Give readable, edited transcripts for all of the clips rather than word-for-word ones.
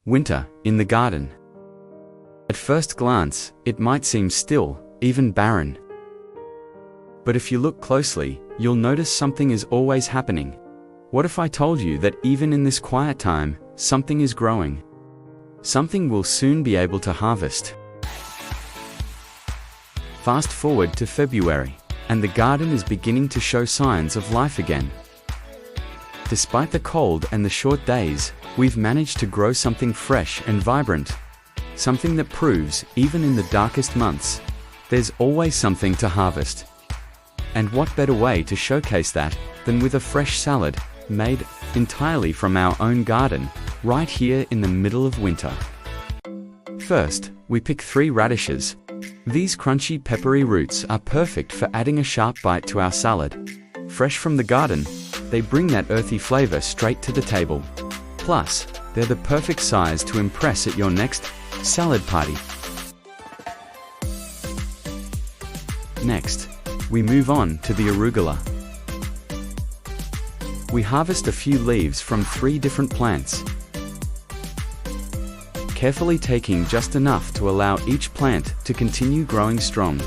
Winter in the garden. At first glance, it might seem still, even barren. But if you look closely, you'll notice something is always happening. What if I told you that even in this quiet time, something is growing? Something we'll soon be able to harvest. Fast forward to February, and the garden is beginning to show signs of life again. Despite the cold and the short days, we've managed to grow something fresh and vibrant. Something that proves, even in the darkest months, there's always something to harvest. And what better way to showcase that than with a fresh salad, made entirely from our own garden, right here in the middle of winter. First, we pick 3 radishes. These crunchy peppery roots are perfect for adding a sharp bite to our salad. Fresh from the garden, they bring that earthy flavor straight to the table. Plus, they're the perfect size to impress at your next salad party. Next, we move on to the arugula. We harvest a few leaves from 3 different plants, carefully taking just enough to allow each plant to continue growing strong.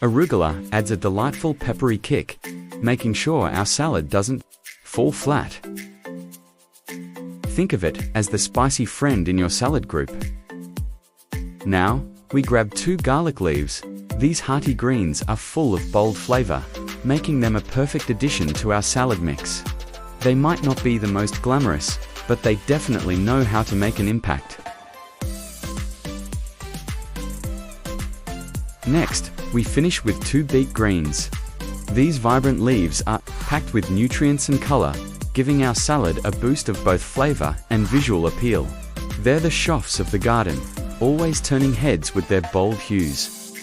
Arugula adds a delightful peppery kick, making sure our salad doesn't fall flat. Think of it as the spicy friend in your salad group. Now, we grab 2 garlic leaves. These hearty greens are full of bold flavor, making them a perfect addition to our salad mix. They might not be the most glamorous, but they definitely know how to make an impact. Next, we finish with 2 beet greens. These vibrant leaves are packed with nutrients and color, giving our salad a boost of both flavor and visual appeal. They're the chefs of the garden, always turning heads with their bold hues.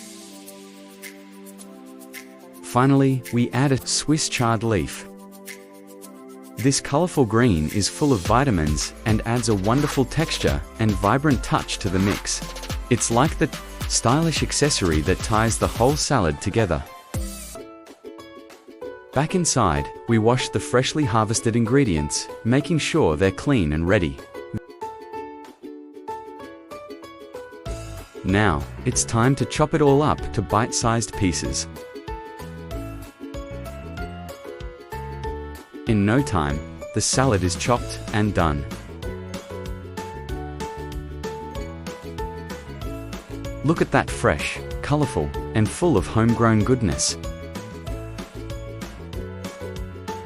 Finally, we add a Swiss chard leaf. This colorful green is full of vitamins and adds a wonderful texture and vibrant touch to the mix. It's like the stylish accessory that ties the whole salad together. Back inside, we wash the freshly harvested ingredients, making sure they're clean and ready. Now, it's time to chop it all up to bite-sized pieces. In no time, the salad is chopped and done. Look at that fresh, colorful, and full of homegrown goodness.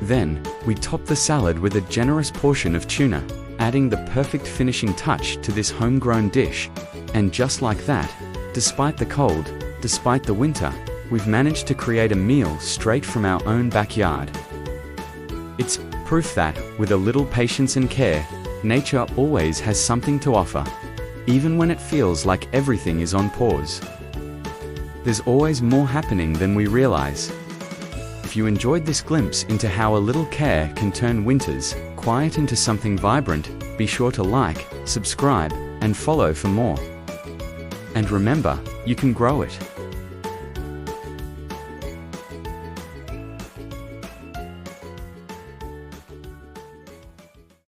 Then, we top the salad with a generous portion of tuna, adding the perfect finishing touch to this homegrown dish. And just like that, despite the cold, despite the winter, we've managed to create a meal straight from our own backyard. It's proof that, with a little patience and care, nature always has something to offer, even when it feels like everything is on pause. There's always more happening than we realize. If you enjoyed this glimpse into how a little care can turn winter's quiet into something vibrant, be sure to like, subscribe, and follow for more. And remember, you can grow it.